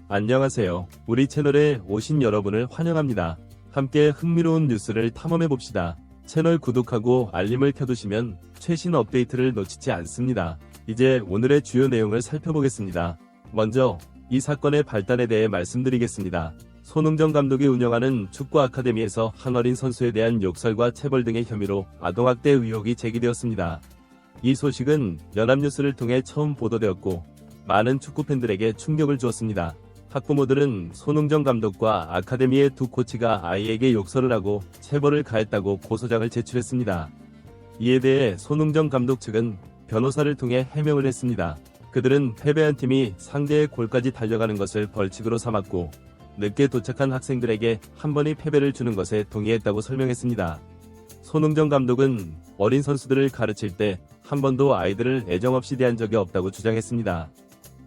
안녕하세요. 우리 채널에 오신 여러분을 환영합니다. 함께 흥미로운 뉴스를 탐험해봅시다. 채널 구독하고 알림을 켜두시면 최신 업데이트를 놓치지 않습니다. 이제 오늘의 주요 내용을 살펴보겠습니다. 먼저 이 사건의 발단에 대해 말씀드리겠습니다. 손흥정 감독이 운영하는 축구 아카데미에서 한 어린 선수에 대한 욕설과 체벌 등의 혐의로 아동학대 의혹이 제기되었습니다. 이 소식은 연합뉴스를 통해 처음 보도되었고 많은 축구 팬들에게 충격을 주었습니다. 학부모들은 손흥정 감독과 아카데미의 두 코치가 아이에게 욕설을 하고 체벌을 가했다고 고소장을 제출했습니다. 이에 대해 손흥정 감독 측은 변호사를 통해 해명을 했습니다. 그들은 패배한 팀이 상대의 골까지 달려가는 것을 벌칙으로 삼았고 늦게 도착한 학생들에게 한 번의 패배를 주는 것에 동의했다고 설명했습니다. 손흥정 감독은 어린 선수들을 가르칠 때 한 번도 아이들을 애정 없이 대한 적이 없다고 주장했습니다.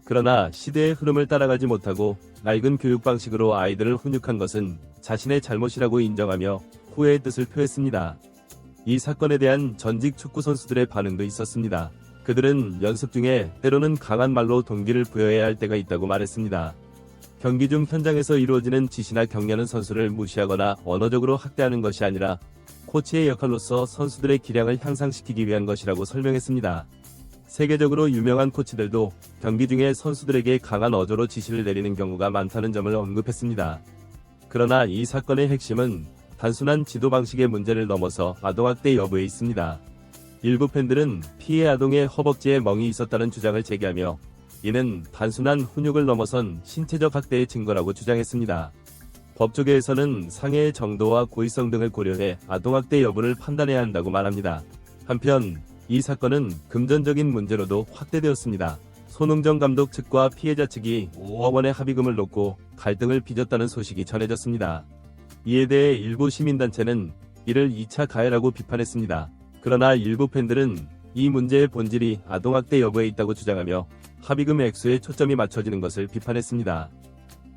그러나 시대의 흐름을 따라가지 못하고 낡은 교육 방식으로 아이들을 훈육한 것은 자신의 잘못이라고 인정하며 후회의 뜻을 표했습니다. 이 사건에 대한 전직 축구 선수들의 반응도 있었습니다. 그들은 연습 중에 때로는 강한 말로 동기를 부여해야 할 때가 있다고 말했습니다. 경기 중 현장에서 이루어지는 지시나 격려는 선수를 무시하거나 언어적으로 학대하는 것이 아니라 코치의 역할로서 선수들의 기량을 향상시키기 위한 것이라고 설명했습니다. 세계적으로 유명한 코치들도 경기 중에 선수들에게 강한 어조로 지시를 내리는 경우가 많다는 점을 언급했습니다. 그러나 이 사건의 핵심은 단순한 지도 방식의 문제를 넘어서 아동학대 여부에 있습니다. 일부 팬들은 피해 아동의 허벅지에 멍이 있었다는 주장을 제기하며 이는 단순한 훈육을 넘어선 신체적 학대의 증거라고 주장했습니다. 법조계에서는 상해의 정도와 고의성 등을 고려해 아동학대 여부를 판단해야 한다고 말합니다. 한편 이 사건은 금전적인 문제로도 확대되었습니다. 손흥정 감독 측과 피해자 측이 5억 원의 합의금을 놓고 갈등을 빚었다는 소식이 전해졌습니다. 이에 대해 일부 시민단체는 이를 2차 가해라고 비판했습니다. 그러나 일부 팬들은 이 문제의 본질이 아동학대 여부에 있다고 주장하며 합의금 액수에 초점이 맞춰지는 것을 비판했습니다.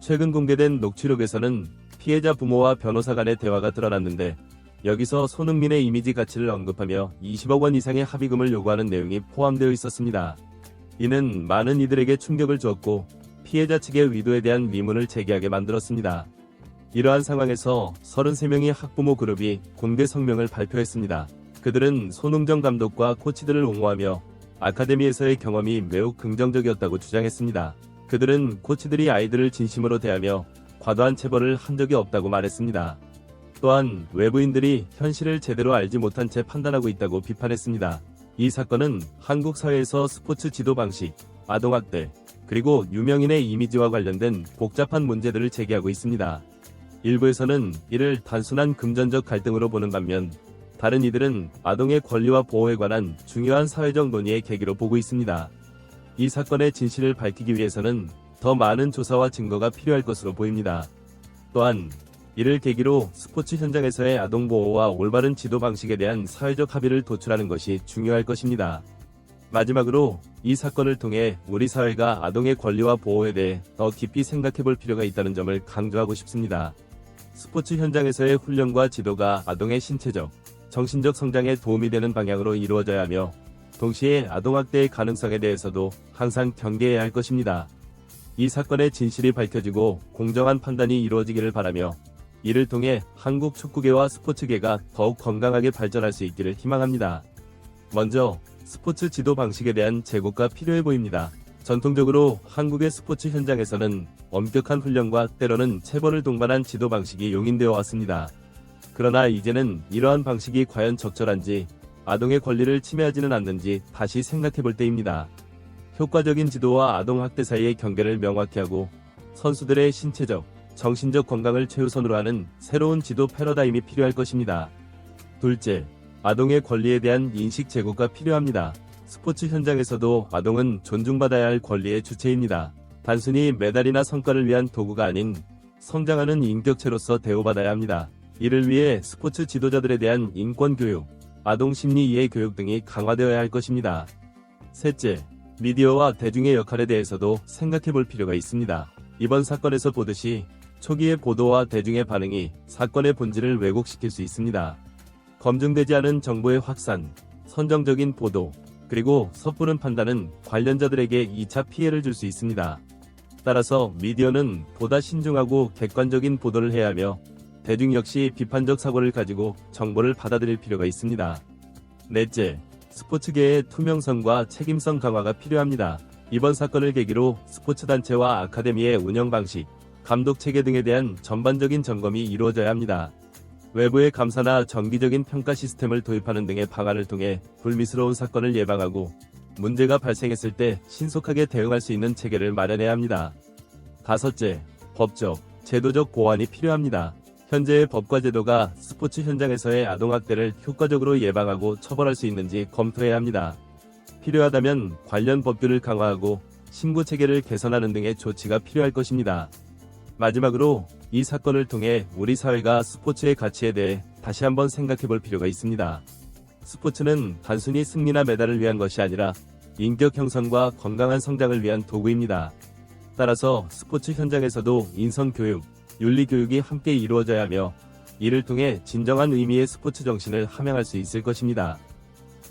최근 공개된 녹취록에서는 피해자 부모와 변호사 간의 대화가 드러났는데 여기서 손흥민의 이미지 가치를 언급하며 20억 원 이상의 합의금을 요구하는 내용이 포함되어 있었습니다. 이는 많은 이들에게 충격을 주었고 피해자 측의 의도에 대한 의문을 제기하게 만들었습니다. 이러한 상황에서 33명의 학부모 그룹이 공개 성명을 발표했습니다. 그들은 손흥정 감독과 코치들을 옹호하며 아카데미에서의 경험이 매우 긍정적이었다고 주장했습니다. 그들은 코치들이 아이들을 진심으로 대하며 과도한 체벌을 한 적이 없다고 말했습니다. 또한 외부인들이 현실을 제대로 알지 못한 채 판단하고 있다고 비판했습니다. 이 사건은 한국 사회에서 스포츠 지도 방식, 아동학대, 그리고 유명인의 이미지와 관련된 복잡한 문제들을 제기하고 있습니다. 일부에서는 이를 단순한 금전적 갈등으로 보는 반면 다른 이들은 아동의 권리와 보호에 관한 중요한 사회적 논의의 계기로 보고 있습니다. 이 사건의 진실을 밝히기 위해서는 더 많은 조사와 증거가 필요할 것으로 보입니다. 또한 이를 계기로 스포츠 현장에서의 아동보호와 올바른 지도 방식에 대한 사회적 합의를 도출하는 것이 중요할 것입니다. 마지막으로 이 사건을 통해 우리 사회가 아동의 권리와 보호에 대해 더 깊이 생각해볼 필요가 있다는 점을 강조하고 싶습니다. 스포츠 현장에서의 훈련과 지도가 아동의 신체적, 정신적 성장에 도움이 되는 방향으로 이루어져야 하며 동시에 아동학대의 가능성에 대해서도 항상 경계해야 할 것입니다. 이 사건의 진실이 밝혀지고 공정한 판단이 이루어지기를 바라며 이를 통해 한국 축구계와 스포츠계가 더욱 건강하게 발전할 수 있기를 희망합니다. 먼저 스포츠 지도 방식에 대한 재고가 필요해 보입니다. 전통적으로 한국의 스포츠 현장에서는 엄격한 훈련과 때로는 체벌을 동반한 지도 방식이 용인되어 왔습니다. 그러나 이제는 이러한 방식이 과연 적절한지 아동의 권리를 침해하지는 않는지 다시 생각해볼 때입니다. 효과적인 지도와 아동학대 사이의 경계를 명확히 하고 선수들의 신체적, 정신적 건강을 최우선으로 하는 새로운 지도 패러다임이 필요할 것입니다. 둘째, 아동의 권리에 대한 인식 제고가 필요합니다. 스포츠 현장에서도 아동은 존중받아야 할 권리의 주체입니다. 단순히 메달이나 성과를 위한 도구가 아닌 성장하는 인격체로서 대우받아야 합니다. 이를 위해 스포츠 지도자들에 대한 인권 교육, 아동 심리 이해 교육 등이 강화되어야 할 것입니다. 셋째, 미디어와 대중의 역할에 대해서도 생각해볼 필요가 있습니다. 이번 사건에서 보듯이 초기의 보도와 대중의 반응이 사건의 본질을 왜곡시킬 수 있습니다. 검증되지 않은 정보의 확산, 선정적인 보도, 그리고 섣부른 판단은 관련자들에게 2차 피해를 줄 수 있습니다. 따라서 미디어는 보다 신중하고 객관적인 보도를 해야 하며 대중 역시 비판적 사고를 가지고 정보를 받아들일 필요가 있습니다. 넷째, 스포츠계의 투명성과 책임성 강화가 필요합니다. 이번 사건을 계기로 스포츠 단체와 아카데미의 운영 방식, 감독 체계 등에 대한 전반적인 점검이 이루어져야 합니다. 외부의 감사나 정기적인 평가 시스템을 도입하는 등의 방안을 통해 불미스러운 사건을 예방하고 문제가 발생했을 때 신속하게 대응할 수 있는 체계를 마련해야 합니다. 다섯째, 법적, 제도적 보완이 필요합니다. 현재의 법과 제도가 스포츠 현장에서의 아동학대를 효과적으로 예방하고 처벌할 수 있는지 검토해야 합니다. 필요하다면 관련 법규를 강화하고 신고 체계를 개선하는 등의 조치가 필요할 것입니다. 마지막으로 이 사건을 통해 우리 사회가 스포츠의 가치에 대해 다시 한번 생각해 볼 필요가 있습니다. 스포츠는 단순히 승리나 메달을 위한 것이 아니라 인격 형성과 건강한 성장을 위한 도구입니다. 따라서 스포츠 현장에서도 인성교육, 윤리교육이 함께 이루어져야 하며 이를 통해 진정한 의미의 스포츠 정신을 함양할 수 있을 것입니다.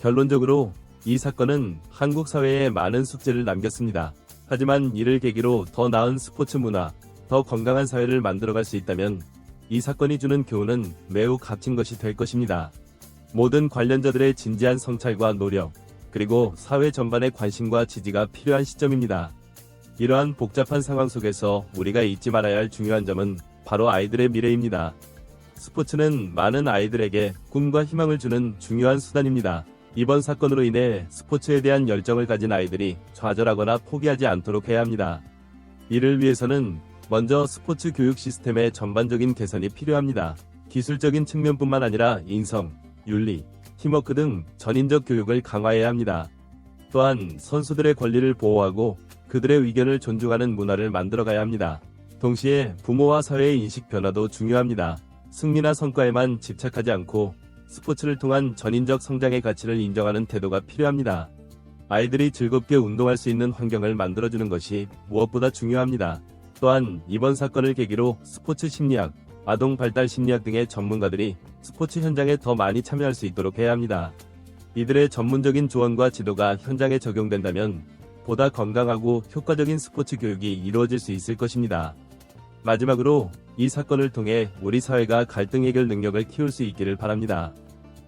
결론적으로 이 사건은 한국 사회에 많은 숙제를 남겼습니다. 하지만 이를 계기로 더 나은 스포츠 문화, 더 건강한 사회를 만들어갈 수 있다면 이 사건이 주는 교훈은 매우 값진 것이 될 것입니다. 모든 관련자들의 진지한 성찰과 노력, 그리고 사회 전반의 관심과 지지가 필요한 시점입니다. 이러한 복잡한 상황 속에서 우리가 잊지 말아야 할 중요한 점은 바로 아이들의 미래입니다. 스포츠는 많은 아이들에게 꿈과 희망을 주는 중요한 수단입니다. 이번 사건으로 인해 스포츠에 대한 열정을 가진 아이들이 좌절하거나 포기하지 않도록 해야 합니다. 이를 위해서는 먼저 스포츠 교육 시스템의 전반적인 개선이 필요합니다. 기술적인 측면뿐만 아니라 인성, 윤리, 팀워크 등 전인적 교육을 강화해야 합니다. 또한 선수들의 권리를 보호하고 그들의 의견을 존중하는 문화를 만들어가야 합니다. 동시에 부모와 사회의 인식 변화도 중요합니다. 승리나 성과에만 집착하지 않고 스포츠를 통한 전인적 성장의 가치를 인정하는 태도가 필요합니다. 아이들이 즐겁게 운동할 수 있는 환경을 만들어주는 것이 무엇보다 중요합니다. 또한 이번 사건을 계기로 스포츠 심리학, 아동 발달 심리학 등의 전문가들이 스포츠 현장에 더 많이 참여할 수 있도록 해야 합니다. 이들의 전문적인 조언과 지도가 현장에 적용된다면 보다 건강하고 효과적인 스포츠 교육이 이루어질 수 있을 것입니다. 마지막으로 이 사건을 통해 우리 사회가 갈등 해결 능력을 키울 수 있기를 바랍니다.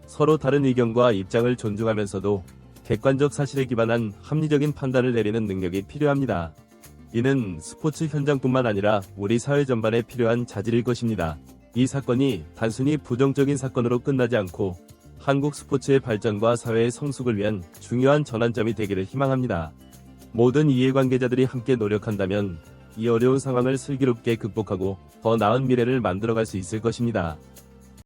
서로 다른 의견과 입장을 존중하면서도 객관적 사실에 기반한 합리적인 판단을 내리는 능력이 필요합니다. 이는 스포츠 현장뿐만 아니라 우리 사회 전반에 필요한 자질일 것입니다. 이 사건이 단순히 부정적인 사건으로 끝나지 않고 한국 스포츠의 발전과 사회의 성숙을 위한 중요한 전환점이 되기를 희망합니다. 모든 이해관계자들이 함께 노력한다면 이 어려운 상황을 슬기롭게 극복하고 더 나은 미래를 만들어갈 수 있을 것입니다.